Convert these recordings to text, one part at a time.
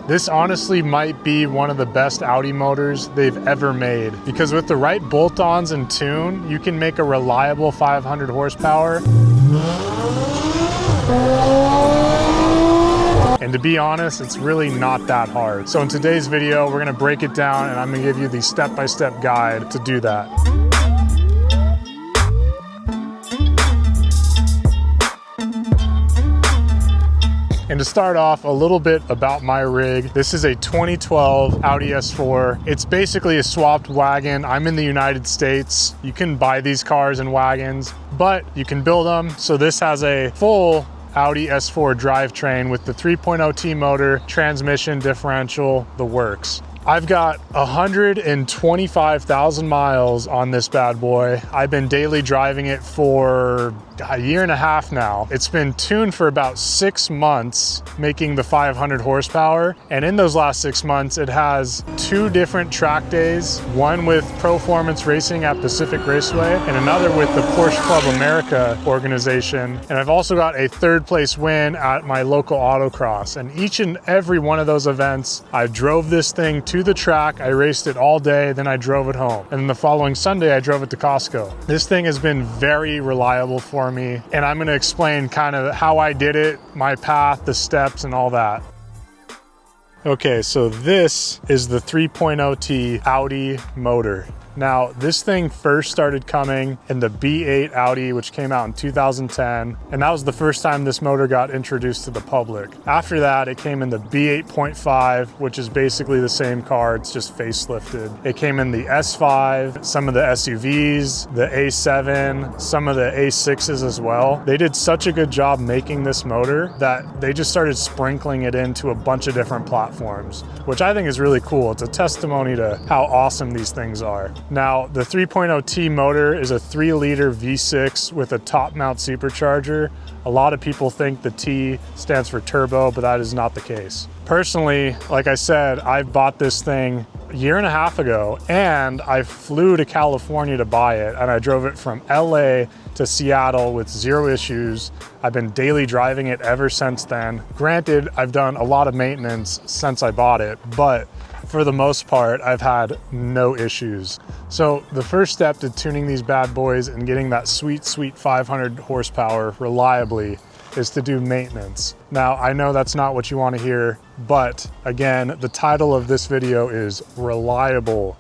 This honestly might be one of the best Audi motors they've ever made, because with the right bolt-ons and tune, you can make a reliable 500 horsepower. And to be honest, it's really not that hard. So in today's video, we're gonna break it down and I'm gonna give you the step-by-step guide to do that. And to start off, a little bit about my rig. This is a 2012 Audi S4. It's basically a swapped wagon. I'm in the United States. You can buy these cars and wagons, but you can build them. So this has a full Audi S4 drivetrain with the 3.0 T motor, transmission, differential, the works. I've got 125,000 miles on this bad boy. I've been daily driving it for a year and a half now. It's been tuned for about 6 months, making the 500 horsepower. And in those last 6 months, it has 2 different track days, one with Performance Racing at Pacific Raceway and another with the Porsche Club America organization. And I've also got a 3rd place win at my local autocross. And each and every one of those events, I drove this thing to the track, I raced it all day, then I drove it home. And then the following Sunday, I drove it to Costco. This thing has been very reliable for me, and I'm gonna explain kind of how I did it, my path, the steps, and all that. Okay, so this is the 3.0 T Audi motor. Now, this thing first started coming in the B8 Audi, which came out in 2010, and that was the first time this motor got introduced to the public. After that, it came in the B8.5, which is basically the same car, it's just facelifted. It came in the S5, some of the SUVs, the A7, some of the A6s as well. They did such a good job making this motor that they just started sprinkling it into a bunch of different platforms, which I think is really cool. It's a testimony to how awesome these things are. Now, the 3.0 T motor is a 3-liter V6 with a top mount supercharger. A lot of people think the T stands for turbo, but that is not the case. Personally, like I said, I bought this thing a year and a half ago, and I flew to California to buy it, and I drove it from LA to Seattle with 0 issues. I've been daily driving it ever since then. Granted, I've done a lot of maintenance since I bought it, but for the most part, I've had no issues. So the first step to tuning these bad boys and getting that sweet, sweet 500 horsepower reliably is to do maintenance. Now, I know that's not what you want to hear, but again, the title of this video is Reliable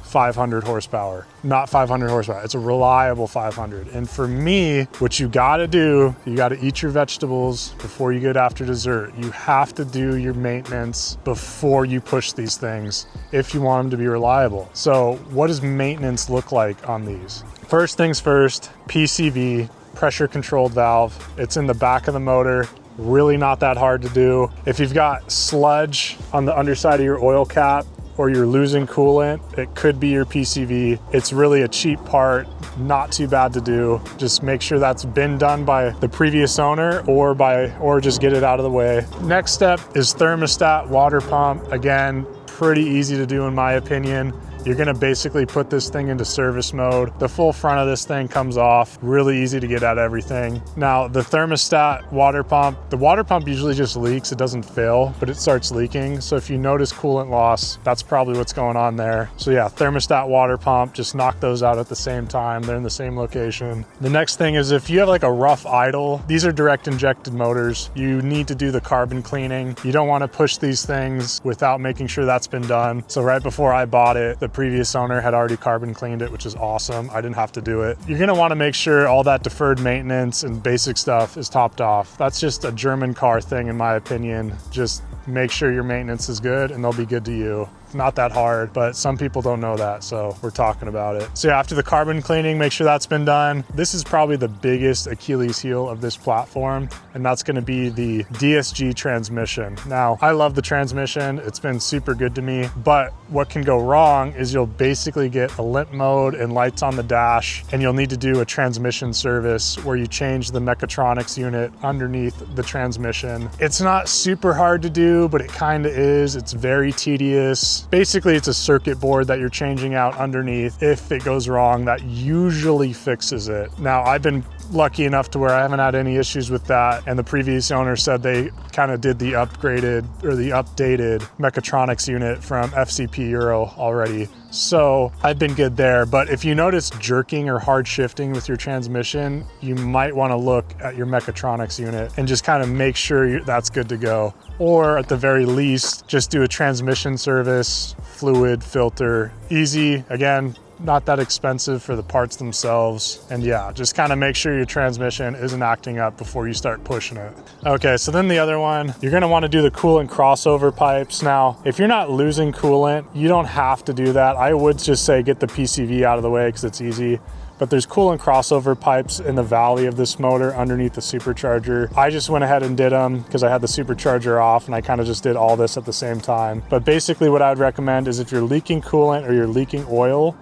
500 horsepower, not 500 horsepower. It's a reliable 500. And for me, what you gotta do, you gotta eat your vegetables before you get after dessert. You have to do your maintenance before you push these things if you want them to be reliable. So what does maintenance look like on these? First things first, PCV, pressure controlled valve. It's in the back of the motor. Really not that hard to do. If you've got sludge on the underside of your oil cap, or you're losing coolant, it could be your PCV. It's really a cheap part, not too bad to do. Just make sure that's been done by the previous owner or just get it out of the way. Next step is thermostat water pump. Again, pretty easy to do in my opinion. You're gonna basically put this thing into service mode. The full front of this thing comes off. Really easy to get at everything. Now, the thermostat water pump, the water pump usually just leaks. It doesn't fail, but it starts leaking. So if you notice coolant loss, that's probably what's going on there. So yeah, thermostat water pump, just knock those out at the same time. They're in the same location. The next thing is if you have like a rough idle, these are direct injected motors. You need to do the carbon cleaning. You don't wanna push these things without making sure that's been done. So right before I bought it, the previous owner had already carbon cleaned it, which is awesome. I didn't have to do it. You're gonna wanna make sure all that deferred maintenance and basic stuff is topped off. That's just a German car thing in my opinion. Just make sure your maintenance is good and they'll be good to you. Not that hard, but some people don't know that, so we're talking about it. So yeah, after the carbon cleaning, make sure that's been done. This is probably the biggest Achilles heel of this platform, and that's gonna be the DSG transmission. Now, I love the transmission. It's been super good to me, but what can go wrong is you'll basically get a limp mode and lights on the dash, and you'll need to do a transmission service where you change the mechatronics unit underneath the transmission. It's not super hard to do, but it kind of is. It's very tedious. basically it's a circuit board that you're changing out underneath. If it goes wrong, that usually fixes it. Now, I've been lucky enough to where I haven't had any issues with that, and the previous owner said they kind of did the upgraded or the updated mechatronics unit from FCP Euro already. So I've been good there. But if you notice jerking or hard shifting with your transmission, you might want to look at your mechatronics unit and just kind of make sure that's good to go. Or at the very least, just do a transmission service, fluid, filter. Easy, again, not that expensive for the parts themselves. And yeah, just kind of make sure your transmission isn't acting up before you start pushing it. Okay, so then the other one, you're gonna want to do the coolant crossover pipes. Now, if you're not losing coolant, you don't have to do that. I would just say get the PCV out of the way because it's easy. But there's coolant crossover pipes in the valley of this motor underneath the supercharger. I just went ahead and did them because I had the supercharger off, and I kind of just did all this at the same time. But basically what I would recommend is if you're leaking coolant or you're leaking oil,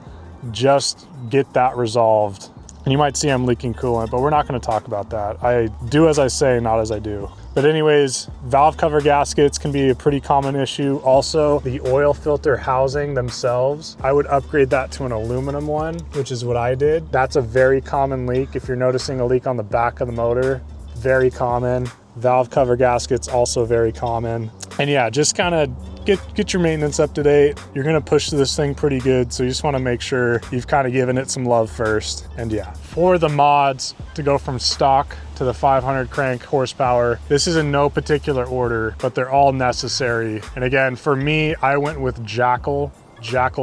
just get that resolved. And you might see I'm leaking coolant, but we're not going to talk about that. I do as I say, not as I do. But anyways, valve cover gaskets can be a pretty common issue. Also, the oil filter housing themselves, I would upgrade that to an aluminum one, which is what I did. That's a very common leak. If you're noticing a leak on the back of the motor, very common. Valve cover gaskets, also very common. And yeah, just kind of get your maintenance up to date. You're gonna push this thing pretty good, so you just wanna make sure you've kind of given it some love first. And yeah, for the mods to go from stock to the 500 crank horsepower, this is in no particular order, but they're all necessary. And again, for me, I went with Jackal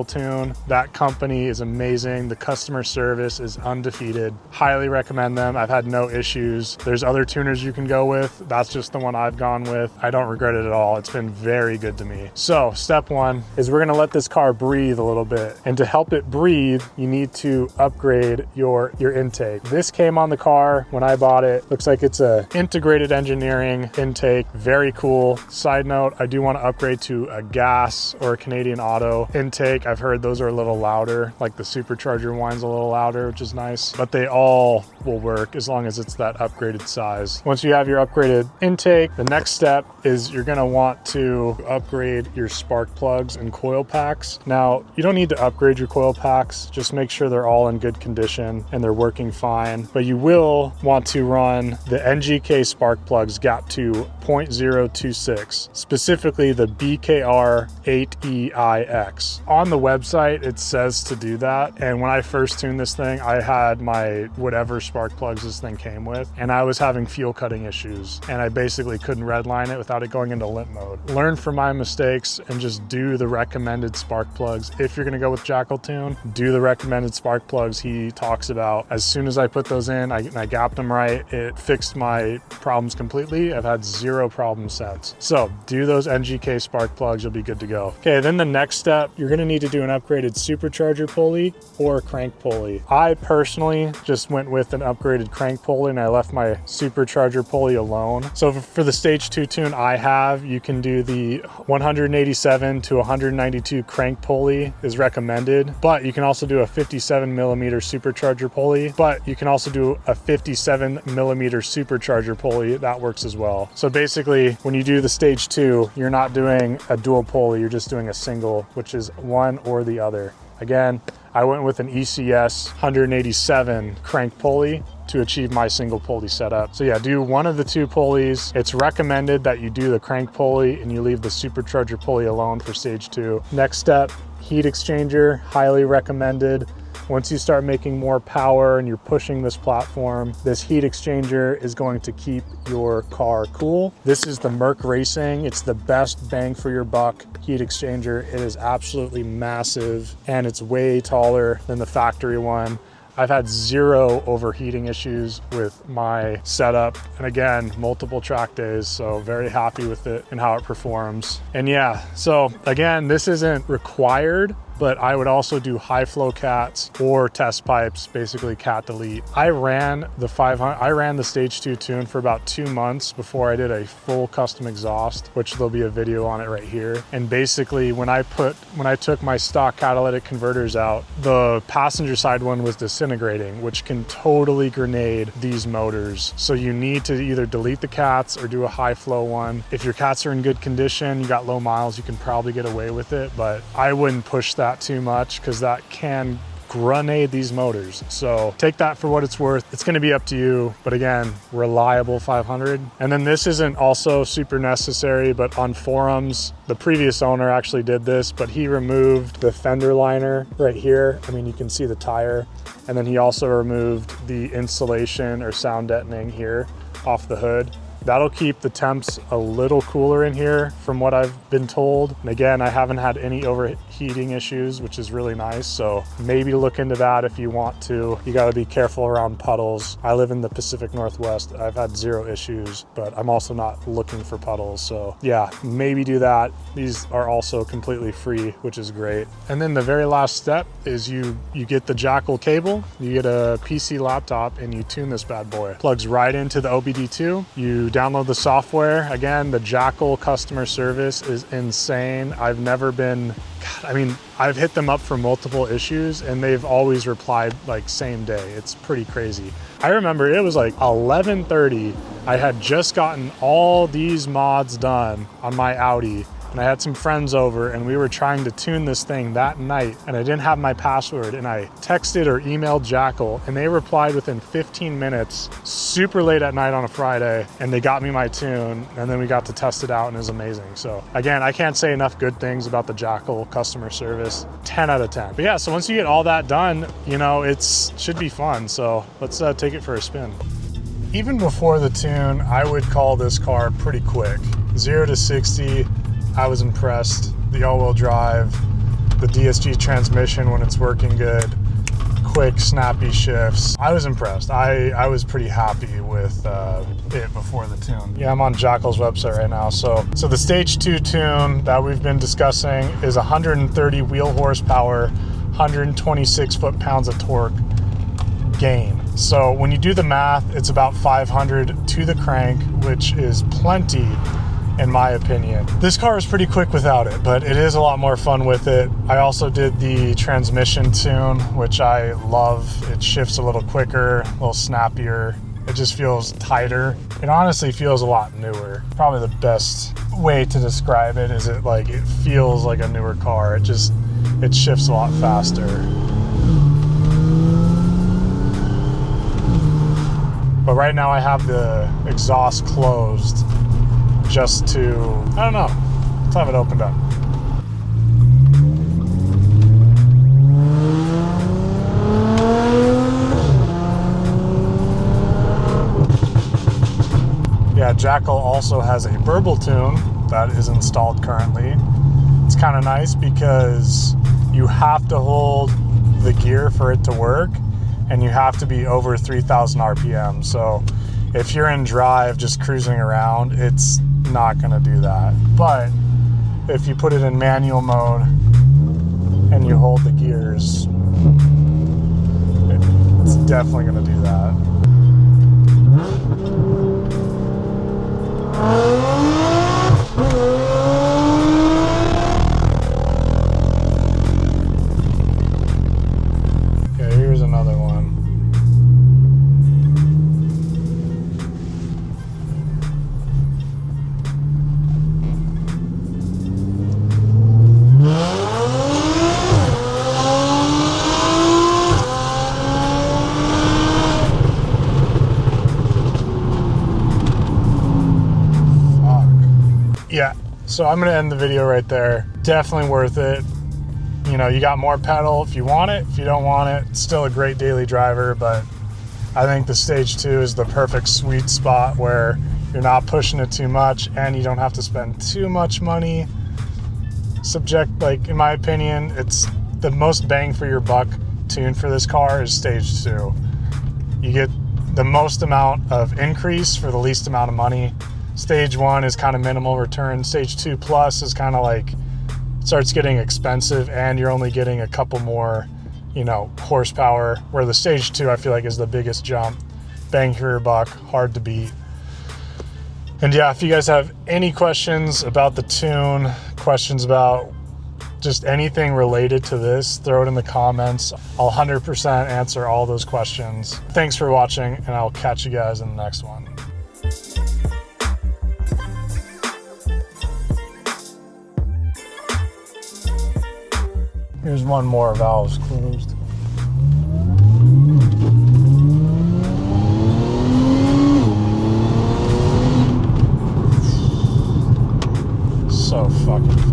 Tune. That company is amazing. The customer service is undefeated. Highly recommend them. I've had no issues. There's other tuners you can go with. That's just the one I've gone with. I don't regret it at all. It's been very good to me. So step one is we're gonna let this car breathe a little bit. And to help it breathe, you need to upgrade your intake. This came on the car when I bought it. Looks like it's a integrated engineering intake. Very cool. Side note, I do want to upgrade to a gas or a Canadian Auto intake. I've heard those are a little louder, like the supercharger wine's a little louder, which is nice, but they all will work as long as it's that upgraded size. Once you have your upgraded intake, the next step is you're gonna want to upgrade your spark plugs and coil packs. Now, you don't need to upgrade your coil packs, just make sure they're all in good condition and they're working fine, but you will want to run the NGK spark plugs gap to 0.026, specifically the BKR8EIX. On the website, it says to do that. And when I first tuned this thing, I had my whatever spark plugs this thing came with, and I was having fuel cutting issues. And I basically couldn't redline it without it going into limp mode. Learn from my mistakes and just do the recommended spark plugs. If you're gonna go with Jackal Tune, do the recommended spark plugs he talks about. As soon as I put those in, I gapped them right. It fixed my problems completely. I've had zero problems since. So do those NGK spark plugs, you'll be good to go. Okay, then the next step, you're gonna need to do an upgraded supercharger pulley or crank pulley. I personally just went with an upgraded crank pulley and I left my supercharger pulley alone. So for the stage 2 tune I have, you can do the 187 to 192 crank pulley is recommended, but you can also do a 57 millimeter supercharger pulley, but you can also do a 57 millimeter supercharger pulley. That works as well. So basically when you do the stage 2, you're not doing a dual pulley, you're just doing a single, which is one or the other. Again, I went with an ECS 187 crank pulley to achieve my single pulley setup. So yeah, do one of the two pulleys. It's recommended that you do the crank pulley and you leave the supercharger pulley alone for stage 2. Next step, heat exchanger, highly recommended. Once you start making more power and you're pushing this platform, this heat exchanger is going to keep your car cool. This is the Merc Racing. It's the best bang for your buck heat exchanger. It is absolutely massive and it's way taller than the factory one. I've had zero overheating issues with my setup. And again, multiple track days, so very happy with it and how it performs. And yeah, so again, this isn't required, but I would also do high flow cats or test pipes, basically cat delete. I ran the stage 2 tune for about 2 months before I did a full custom exhaust, which there'll be a video on it right here. And basically when I took my stock catalytic converters out, the passenger side one was disintegrating, which can totally grenade these motors. So you need to either delete the cats or do a high flow one. If your cats are in good condition, you got low miles, you can probably get away with it, but I wouldn't push that too much because that can grenade these motors. So take that for what it's worth. It's going to be up to you, but again, reliable 500. And then this isn't also super necessary, but on forums, the previous owner actually did this, but he removed the fender liner right here. I mean, you can see the tire. And then he also removed the insulation or sound deadening here off the hood. That'll keep the temps a little cooler in here from what I've been told. And again, I haven't had any overheating issues, which is really nice. So maybe look into that if you want to. You gotta be careful around puddles. I live in the Pacific Northwest. I've had 0 issues, but I'm also not looking for puddles. So yeah, maybe do that. These are also completely free, which is great. And then the very last step is you get the Jackal cable, you get a PC laptop, and you tune this bad boy. Plugs right into the OBD2. You download the software. Again, the Jackal customer service is insane. I've never been, I mean, I've hit them up for multiple issues and they've always replied like same day. It's pretty crazy. I remember it was like 11:30. I had just gotten all these mods done on my Audi, and I had some friends over and we were trying to tune this thing that night, and I didn't have my password, and I texted or emailed Jackal and they replied within 15 minutes, super late at night on a Friday, and they got me my tune, and then we got to test it out and it was amazing. So again, I can't say enough good things about the Jackal customer service. 10 out of 10. But yeah, so once you get all that done, you know, should be fun. So let's take it for a spin. Even before the tune, I would call this car pretty quick. 0 to 60, I was impressed. The all-wheel drive, the DSG transmission when it's working good, quick, snappy shifts. I was impressed. I was pretty happy with it before the tune. Yeah, I'm on Jackal's website right now. So the stage 2 tune that we've been discussing is 130 wheel horsepower, 126 foot-pounds of torque gain. So when you do the math, it's about 500 to the crank, which is plenty in my opinion. This car is pretty quick without it, but it is a lot more fun with it. I also did the transmission tune, which I love. It shifts a little quicker, a little snappier. It just feels tighter. It honestly feels a lot newer. Probably the best way to describe it is it feels like a newer car. It shifts a lot faster. But right now I have the exhaust closed just to, I don't know, let's have it opened up. Yeah, Jackal also has a burble tune that is installed currently. It's kind of nice because you have to hold the gear for it to work, and you have to be over 3,000 RPM. So if you're in drive just cruising around, it's not gonna do that. But if you put it in manual mode and you hold the gears, it's definitely gonna do that. Okay, here's another one. Yeah, so I'm gonna end the video right there. Definitely worth it. You know, you got more pedal if you want it. If you don't want it, it's still a great daily driver, but I think the stage 2 is the perfect sweet spot where you're not pushing it too much and you don't have to spend too much money. In my opinion, it's the most bang for your buck tune for this car is stage 2. You get the most amount of increase for the least amount of money. Stage 1 is kind of minimal return. Stage 2 plus is kind of like it starts getting expensive and you're only getting a couple more, you know, horsepower, where the stage 2 I feel like is the biggest jump. Bang for your buck, hard to beat. And yeah, if you guys have any questions about the tune, questions about just anything related to this, throw it in the comments. I'll 100% answer all those questions. Thanks for watching, and I'll catch you guys in the next one. Here's one more, valves closed. So fucking